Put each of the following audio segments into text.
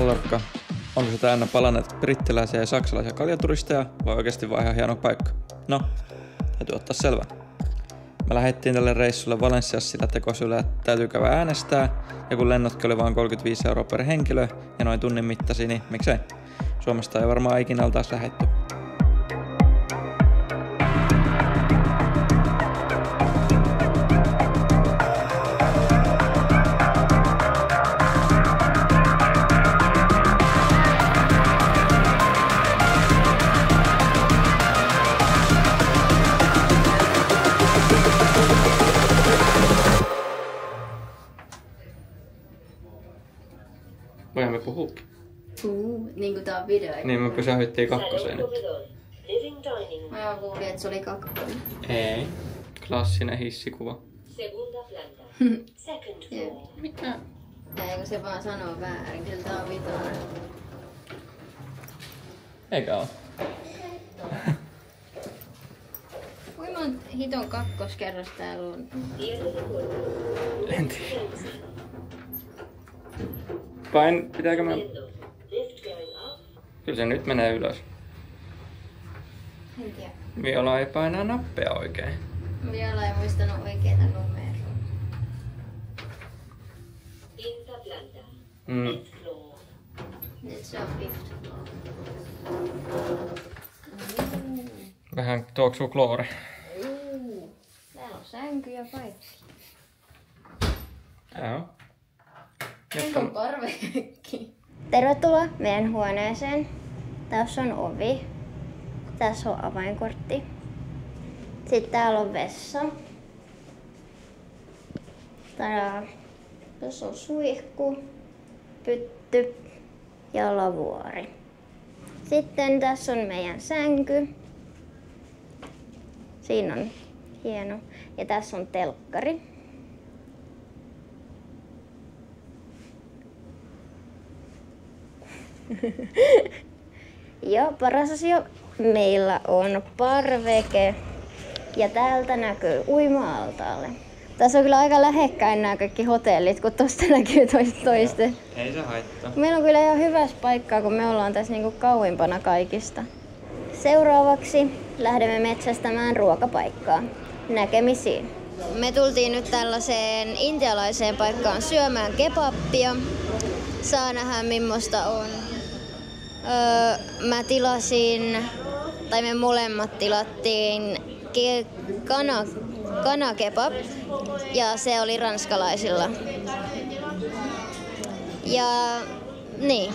Mallorca. Onko se täynnä palanneet brittiläisiä ja saksalaisia kaljaturisteja vai oikeasti vaan ihan hieno paikka? No, täytyy ottaa selvää. Me lähdettiin tälle reissulle Valensiassa sillä tekosyllä, että täytyy käydä äänestää, ja kun lennotkin oli vain 35 € per henkilö ja noin tunnin mittaisia, niin miksei? Suomesta ei varmaan ikinä ole taas lähdetty. Voihan me puhuukin. Niin kuin tää on video. Niin me pysähyttiin kakkoseen nyt. Mä kuulin, että se oli kakkonen. Ei. Klassinen hissikuva. Mitä? Eikö se vaan sanoo väärin, kyllä tää on vitonen. Eikä oo. Kuinka monta hiton kakkoskerros täällä on? En tiedä. Pitääkö mä... Kyllä se nyt menee ylös. En tiedä. Viola ei painaa nappea oikein. Viola ei muistanut oikeita numeroa. Nyt se on fifth floor. Vähän tuoksuu kloori. Täällä on sänky ja kaikki. Joo. Nyt on parvekki. Tervetuloa meidän huoneeseen. Tässä on ovi. Tässä on avainkortti. Sitten täällä on vessa. Tadaa. Tässä on suihku, pytty ja lavuori. Sitten tässä on meidän sänky. Siinä on hieno. Ja tässä on telkkari. Ja paras asia, meillä on parveke ja täältä näkyy uima-altaalle. Tässä on kyllä aika lähekkäin nämä kaikki hotellit, kun tosta näkyy toisten. Ei se haittaa. Meillä on kyllä ihan hyvässä paikkaa, kun me ollaan tässä niinku kauimpana kaikista. Seuraavaksi lähdemme metsästämään ruokapaikkaa. Näkemisiin. Me tultiin nyt tällaiseen intialaiseen paikkaan syömään kebappia. Saa nähdä millaista on. Mä tilasin, tai me molemmat tilattiin kanakebab ja se oli ranskalaisilla. Ja niin,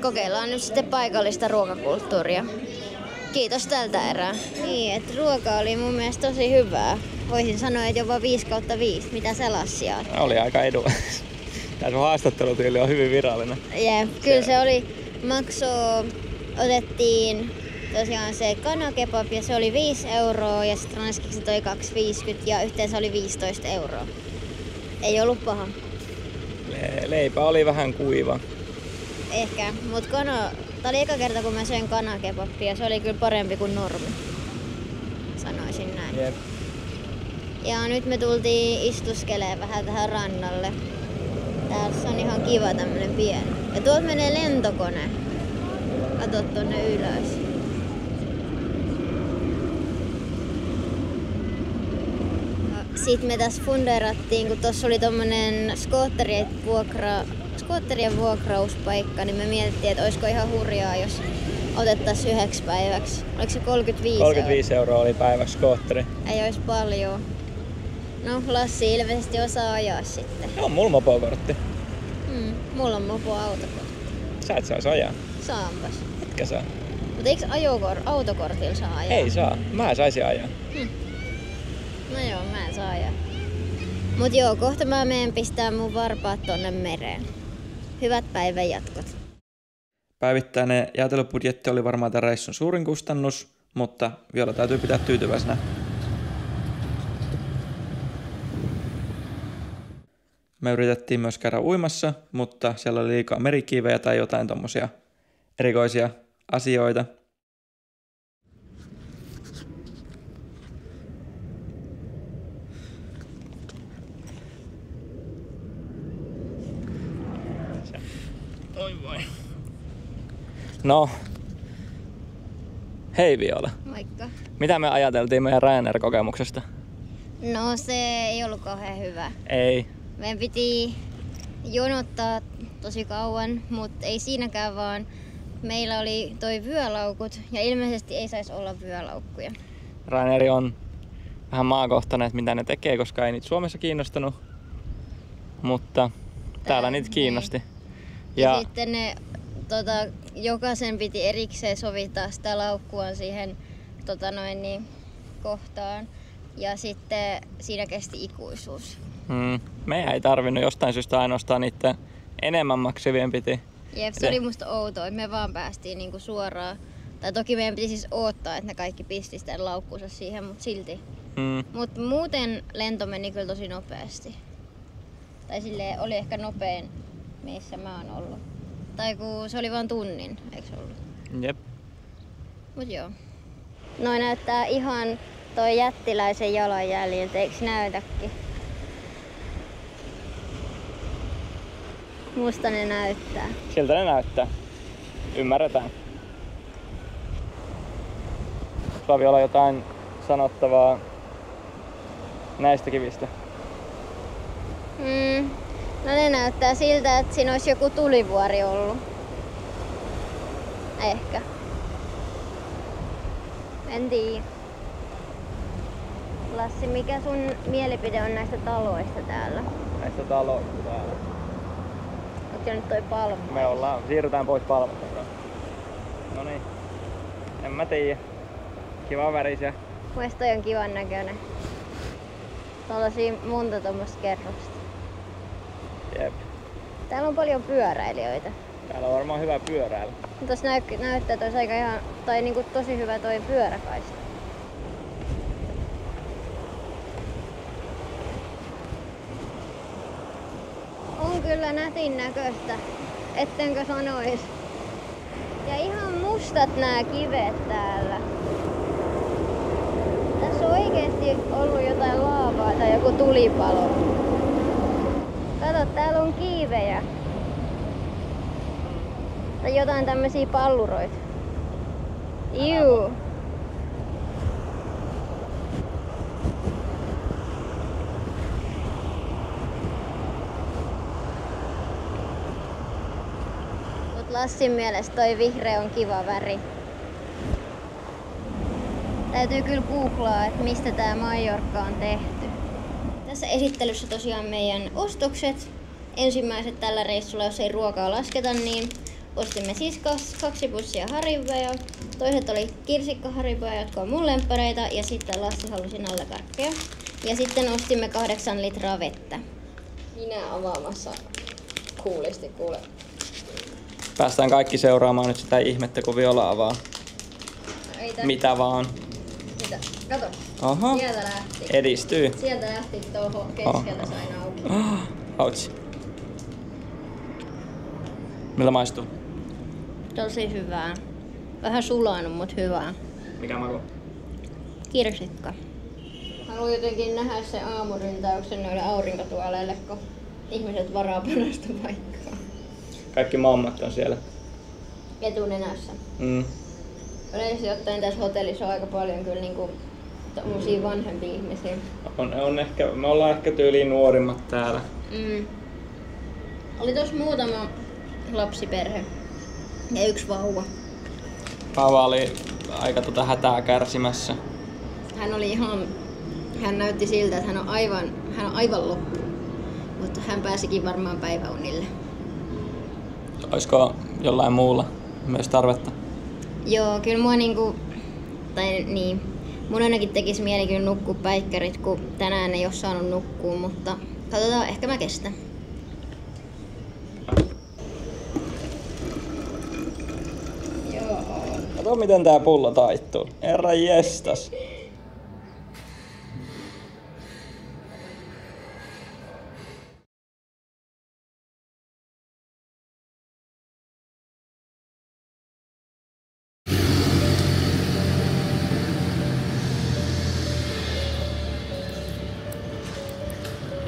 kokeillaan nyt sitten paikallista ruokakulttuuria. Kiitos tältä erää. Niin, että ruoka oli mun mielestä tosi hyvää. Voisin sanoa, että jopa 5/5. Mitä sä Lassi oot? Oli aika edullinen. Tää sun haastattelutyyli on hyvin virallinen. Jep, kyllä se oli. Otettiin tosiaan se kanakebab ja se oli 5 € ja sitten ranskiksi toi 2,50 ja yhteensä oli 15 €. Ei ollut paha. Leipä oli vähän kuiva. Ehkä, mut tää oli eka kerta kun mä söin kanakebabia ja se oli kyllä parempi kuin normi. Sanoisin näin. Jep. Ja nyt me tultiin istuskelemaan vähän tähän rannalle. Tässä on ihan kiva tämmönen pieni. Ja tuolta menee lentokone. Kato tonne ylös. Sitten me tässä fundeerattiin, kun tuossa oli tommonen skootterien vuokrauspaikka, niin me mietittiin, että olisiko ihan hurjaa, jos otettaisiin 1 päiväksi. Oliko se 35 €? 35 € oli päiväksi skootteri. Ei olisi paljon. No, Lassi ilmeisesti osaa ajaa sitten. On mulla mopokortti. Mulla on mopoautokortti. Sä et sais ajaa. Saanpas. Etkä saa. Mutta eikö autokortilla saa ajaa? Ei saa. Mä saisin ajaa. No joo, mä en saa ajaa. Mut joo, kohta mä menen pistää mun varpaat tonne mereen. Hyvät päivän jatkot. Päivittäinen jäätelöbudjetti oli varmaan tämän reissun suurin kustannus, mutta Viola täytyy pitää tyytyväisenä. Me yritettiin myös käydä uimassa, mutta siellä oli liikaa merikiivejä tai jotain tommosia erikoisia asioita. Oi voi. No. Hei Viola. Moikka. Mitä me ajateltiin meidän Ryanair-kokemuksesta? No se ei ollut kauhean hyvä. Ei. Meidän piti jonottaa tosi kauan, mutta ei siinäkään vaan. Meillä oli toi vyölaukut ja ilmeisesti ei saisi olla vyölaukkuja. Ryanair on vähän maakohtainen, että mitä ne tekee, koska ei niitä Suomessa kiinnostanut. Mutta täällä niitä kiinnosti. Ja sitten ne, jokaisen piti erikseen sovittaa sitä laukkua siihen kohtaan. Ja sitten siinä kesti ikuisuus. Meidän ei tarvinnut jostain syystä ainoastaan niitä enemmän maksavien piti. Jep, se oli musta outoa, että me vaan päästiin niinku suoraan. Tai toki meidän piti siis odottaa, että ne kaikki pisti sitä laukkuunsa siihen, mutta silti. Mutta muuten lento meni kyllä tosi nopeasti. Tai silleen oli ehkä nopein, missä mä oon ollut. Tai kun se oli vain tunnin, eikö ollut? Jep. Mut joo. Noi näyttää ihan toi jättiläisen jalanjäljiltä, eiks näytäkin? Musta ne näyttää. Siltä ne näyttää. Ymmärretään. Sulla Viola jotain sanottavaa näistä kivistä? No ne näyttää siltä, että siinä olisi joku tulivuori ollut. Ehkä. En tiedä. Lassi, mikä sun mielipide on näistä taloista täällä? Näistä taloista täällä. Onko se nyt toi Palma? Me siirrytään pois Palmasta. Noniin. En mä tiedä. Kiva värisiä. Mielestäni toi on kivan näköinen. Tällaisia monta tommoista kerrosta. Jep. Täällä on paljon pyöräilijöitä. Täällä on varmaan hyvä pyöräillä. Tuossa näyttää, että olisi aika ihan, tai niinku tosi hyvä toi pyöräkaista. On kyllä nätin näköistä, ettenkö sanois. Ja ihan mustat nää kivet täällä. Tässä on oikeesti ollut jotain laavaa tai joku tulipalo. Kato, täällä on kiivejä. Tai jotain tämmösiä palluroita. Juu. Mut Lassin mielestä toi vihreä on kiva väri. Täytyy kyllä googlaa, että mistä tää Mallorca on tehty. Tässä esittelyssä tosiaan meidän ostokset. Ensimmäiset tällä reissulla, jos ei ruokaa lasketa, niin ostimme siis 2 pussia Hariboja. Toiset oli kirsikka-Hariboja, jotka on mun lemppareita, ja sitten Lassi halusi nallekarkkeja. Ja sitten ostimme 8 litraa vettä. Minä avaamassa kuulisti, kuule. Päästään kaikki seuraamaan nyt sitä ihmettä, kun Viola avaa. Mitä vaan. Mitä? Kato. Oho. Sieltä lähti. Edistyy. Sieltä lähti tuohon keskeltä sain auki. Hautsi. Miltä maistuu? Tosi hyvää. Vähän sulanut, mut hyvää. Mikä maku? Kirsikka. Haluan jotenkin nähdä sen aamuryntäyksen noille aurinkotuoleille, kun ihmiset varaa parasta paikkaa. Kaikki mammat on siellä. Etunenässä. Yleisesti ottaen tässä hotellissa on aika paljon kyllä niinku tommosia vanhempia ihmisiä. Me ollaan ehkä tyyliin nuorimmat täällä. Oli tossa muutama lapsiperhe ja 1 vauva. Vauva oli aika hätää kärsimässä. Hän näytti siltä, että hän on aivan loppu. Mutta hän pääsikin varmaan päiväunille. Olisiko jollain muulla myös tarvetta? Joo, kyllä mua mun ainakin tekisi mieli kyllä nukkua päikkärit, kun tänään ei oo saanut nukkua, mutta katsotaan, ehkä mä kestän. Joo. Kato miten tää pullo taittuu. Herra jestas.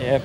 Jep.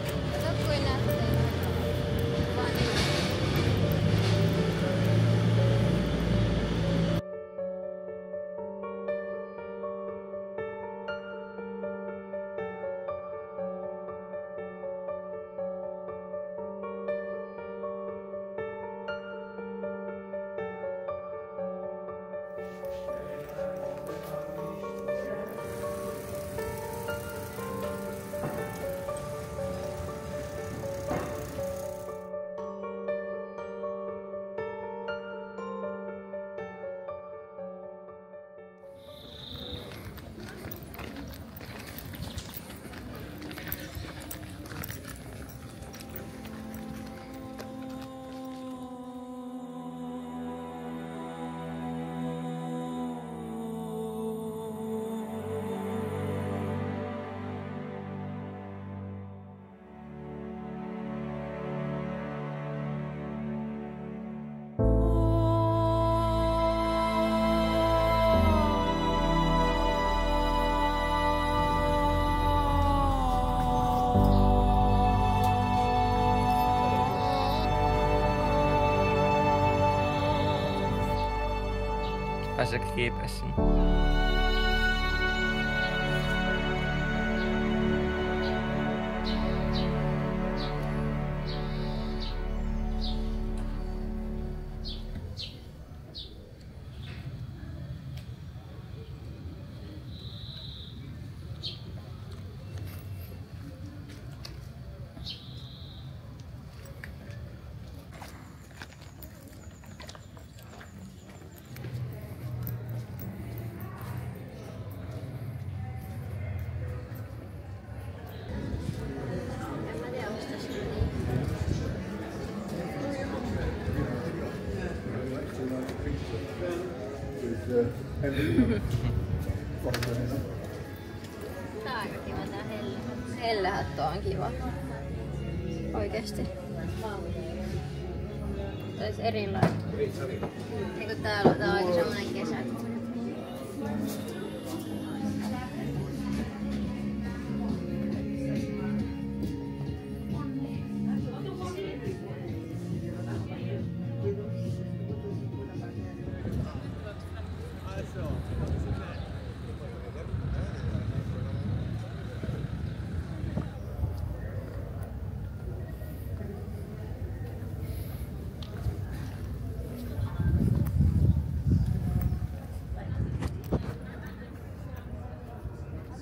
Pääseekö kiipeä sinne? Tää on aika kiva tää helle. Hellehattu on kiva. Oikeesti. Tää olisi erilainen. Eiku täällä on aika semmonen kesäkuun.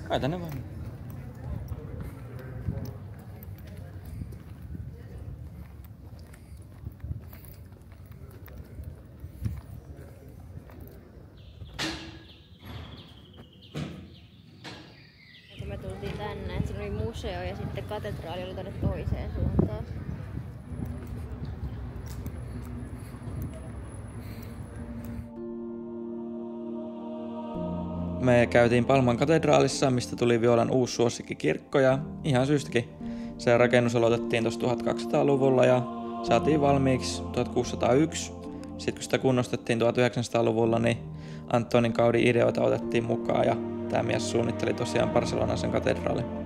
Kai tänne vaan. Kun me tultiin tänne, että siinä oli museo ja sitten katedraali oli tuonne toiseen suuntaan. Me käytiin Palman katedraalissa, mistä tuli Violan uusi suosikkikirkko ja ihan syystäkin. Se rakennus aloitettiin tuossa 1200-luvulla ja saatiin valmiiksi 1601. Sitten kun sitä kunnostettiin 1900-luvulla, niin Antonin Gaudin ideoita otettiin mukaan ja tämä mies suunnitteli tosiaan Barcelonan sen katedraalin.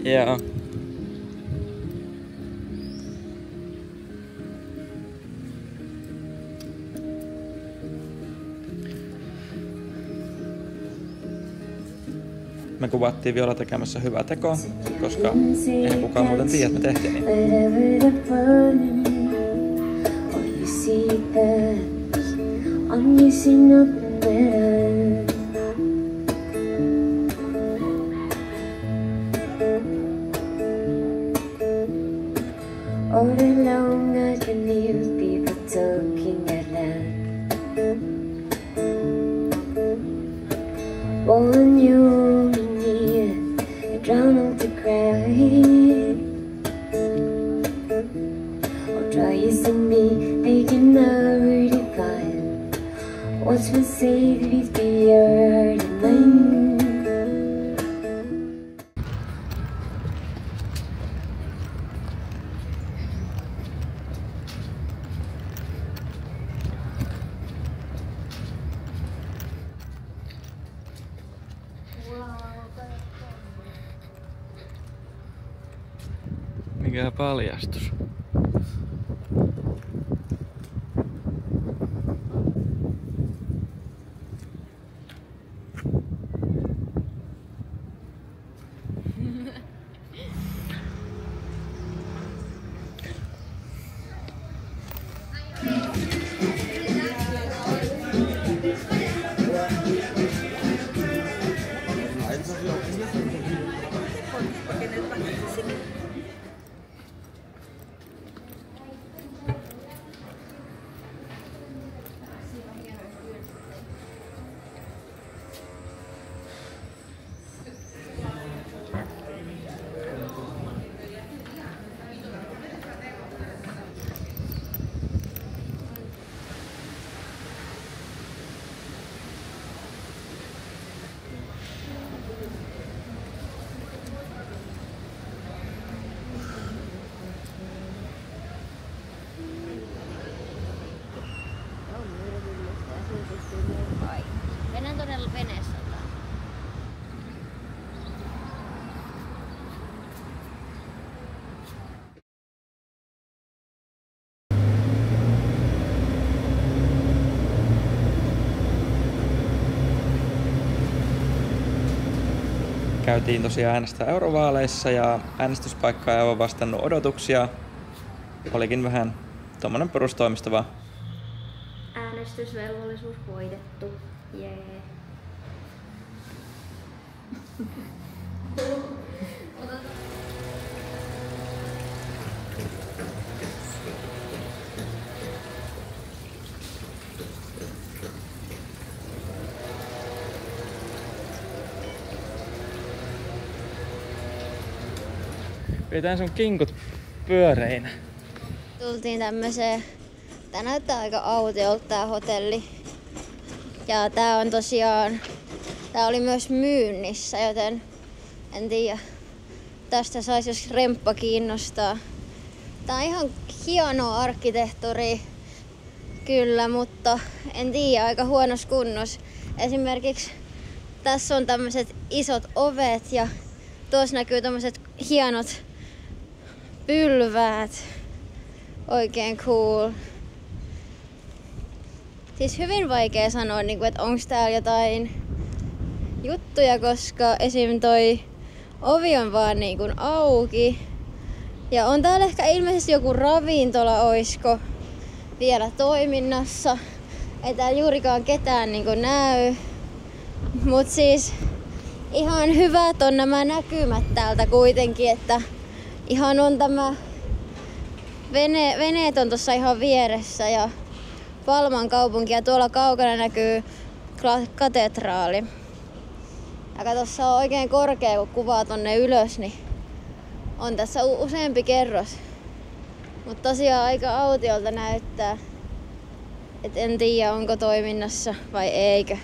Joo. Me kuvattiin Viola tekemässä hyvää tekoa, koska eihän kukaan muuten tiedä, että me tehtiin niin. All alone I can hear people talking out loud. One you near, I drown out the cry. Or try you see me, they can never define what's been said is beyond your mind. Mikä paljastus? Mennään todella veneessä. Käytiin tosiaan äänestää eurovaaleissa ja äänestyspaikka ei aivan vastannut odotuksia. Olikin vähän tommonen perustoimisto vaan. Äänestysvelvollisuus hoidettu. Jee. Pidetään sun kinkut pyöreinä. Tultiin tämmöiseen, tää näyttää aika autiolta tää hotelli. Ja tää on tosiaan, tää oli myös myynnissä, joten en tiedä. Tästä sais jos remppa kiinnostaa. Tää on ihan hienoa arkkitehtuuria, kyllä, mutta en tiedä, aika huonossa kunnossa. Esimerkiksi tässä on tämmöiset isot ovet ja tuossa näkyy tämmöiset hienot pylväät. Oikein cool. Siis hyvin vaikea sanoa, että onko täällä jotain juttuja, koska esim. Toi ovi on vaan auki. Ja on täällä ehkä ilmeisesti joku ravintola, oisko vielä toiminnassa. Ei täällä juurikaan ketään näy. Mut siis ihan hyvät on nämä näkymät täältä kuitenkin, että ihan on tämä veneet on tuossa ihan vieressä ja Palman kaupunki ja tuolla kaukana näkyy katedraali. Ja tuossa on oikein korkea, kun kuvaa tonne ylös, niin on tässä useampi kerros. Mutta tosiaan aika autiolta näyttää. Et en tiedä, onko toiminnassa vai eikö.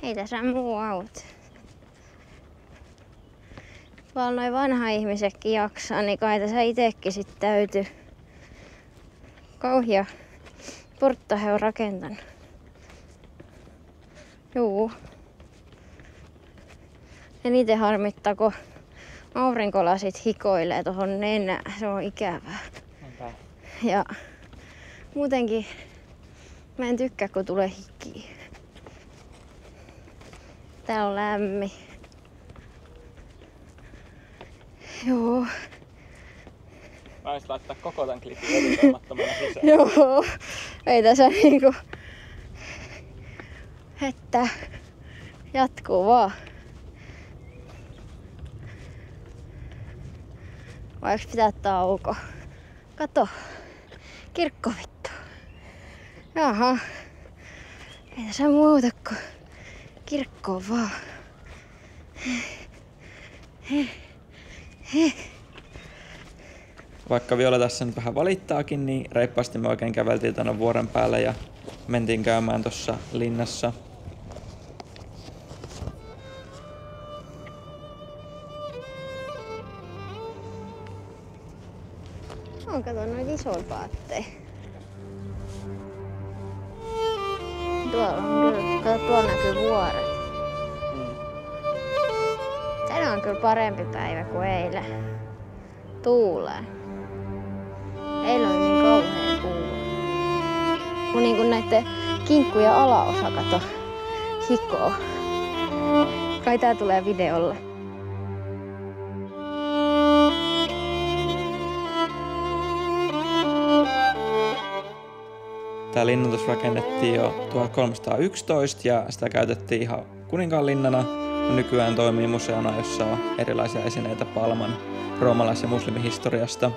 Ei tässä muu auta. Vaan noin vanha ihmisetkin jaksaa, niin kai tässä itekin sit täytyy. Kauhia portta he on rakentanut. Juu. Eniten harmittaa, kun aurinkolasit hikoilee tohon nenään. Se on ikävää. Onpa. Ja muutenkin mä en tykkää, kun tulee hiki. Täällä on lämmin. Joo. Mä voisin laittaa koko tän klipin editoimattomana sisään. Joo. Ei tässä niinku... Että jatkuu vaan. Vai pitää tauko? Kato. Kirkko vittu. Jaha. Ei tässä muuta kuin kirkkoon vaan. Vaikka Viola tässä nyt vähän valittaakin, niin reippaasti me oikein käveltiin tänne vuoren päälle ja mentiin käymään tuossa linnassa. On kato noita isoja paatteja. Tuolla on kyllä, kato tuolla näkyy vuoret. Tänään on kyllä parempi päivä kuin eilen. Tuulee. Eilen oli niin kauhea tuuli. Mun niinku näitten kinkkujen alaosa kato hikoo. Kai tää tulee videolle. Tämä linnoitus rakennettiin jo 1311 ja sitä käytettiin ihan Kuninkaanlinnana. Nykyään toimii museona, jossa on erilaisia esineitä Palman roomalais- ja muslimihistoriasta.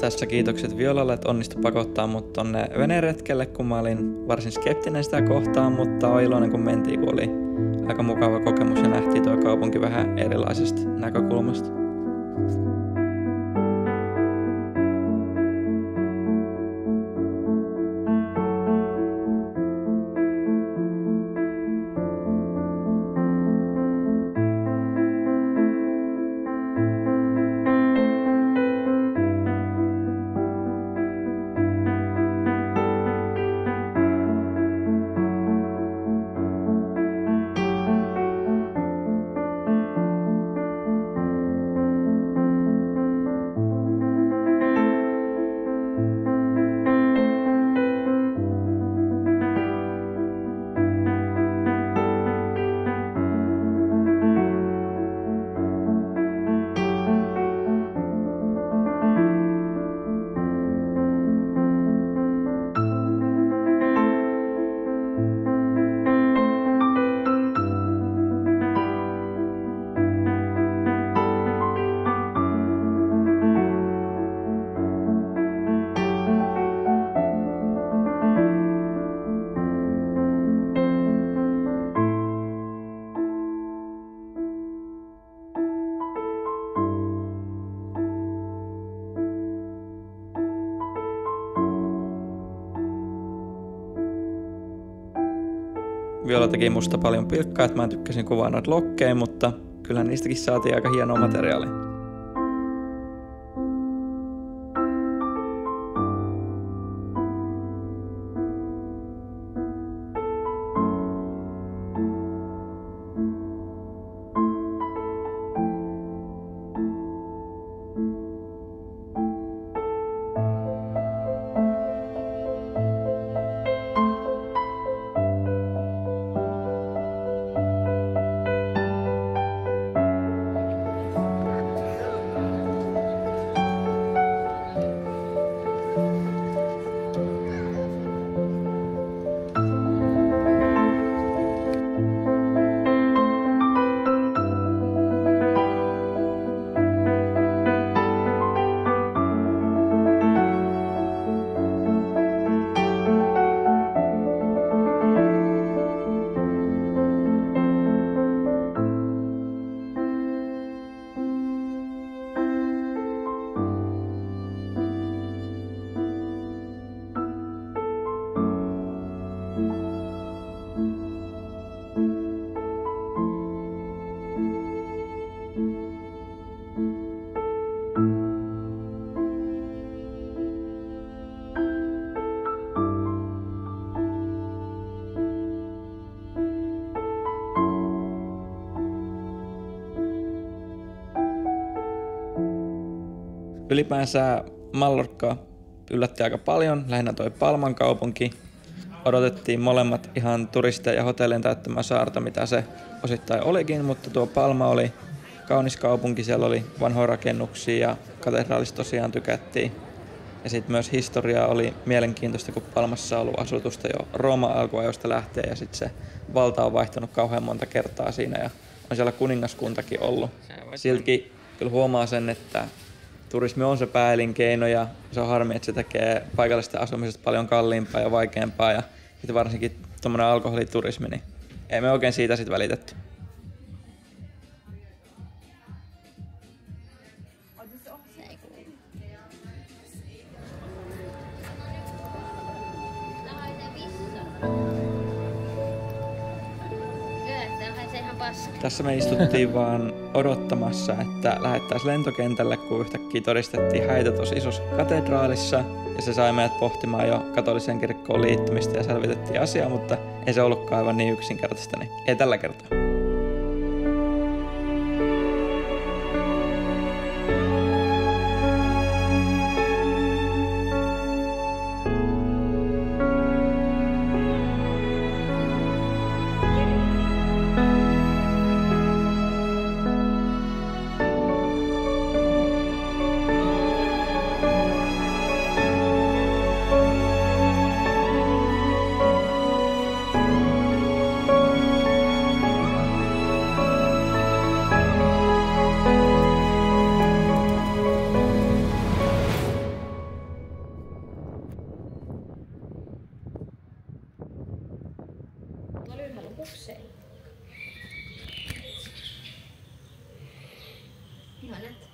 Tässä kiitokset Violalle, että onnistui pakottaa mut tonne veneretkelle, kun mä olin varsin skeptinen sitä kohtaan, mutta on iloinen kun mentiin, kun oli aika mukava kokemus ja nähtiin tuo kaupunki vähän erilaisesta näkökulmasta. Viola teki musta paljon pilkkaa, että mä tykkäsin kuvaa noita lokkeja, mutta kyllä niistäkin saatiin aika hienoa materiaalia. Ylipäänsä Mallorca yllätti aika paljon, lähinnä toi Palman kaupunki. Odotettiin molemmat ihan turisteja ja hotellien täyttämää saarta, mitä se osittain olikin, mutta tuo Palma oli kaunis kaupunki, siellä oli vanhoja rakennuksia ja katedraalista tosiaan tykättiin. Ja sitten myös historiaa oli mielenkiintoista, kun Palmassa on ollut asutusta jo Rooman alkuajoista lähtien ja sitten se valta on vaihtanut kauhean monta kertaa siinä ja on siellä kuningaskuntakin ollut. Siltikin kyllä huomaa sen, että turismi on se pääelinkeino ja se on harmi, että se tekee paikallisten asumisesta paljon kalliimpaa ja vaikeampaa ja sitten varsinkin tuommoinen alkoholiturismi, niin ei me oikein siitä sitten välitetty. Tässä me istuttiin vaan odottamassa, että lähettäisiin lentokentälle, kun yhtäkkiä todistettiin häitä tuossa isossa katedraalissa. Ja se sai meidät pohtimaan jo katoliseen kirkkoon liittymistä ja selvitettiin asiaa, mutta ei se ollutkaan aivan niin yksinkertaista, niin ei tällä kertaa. Ihanat.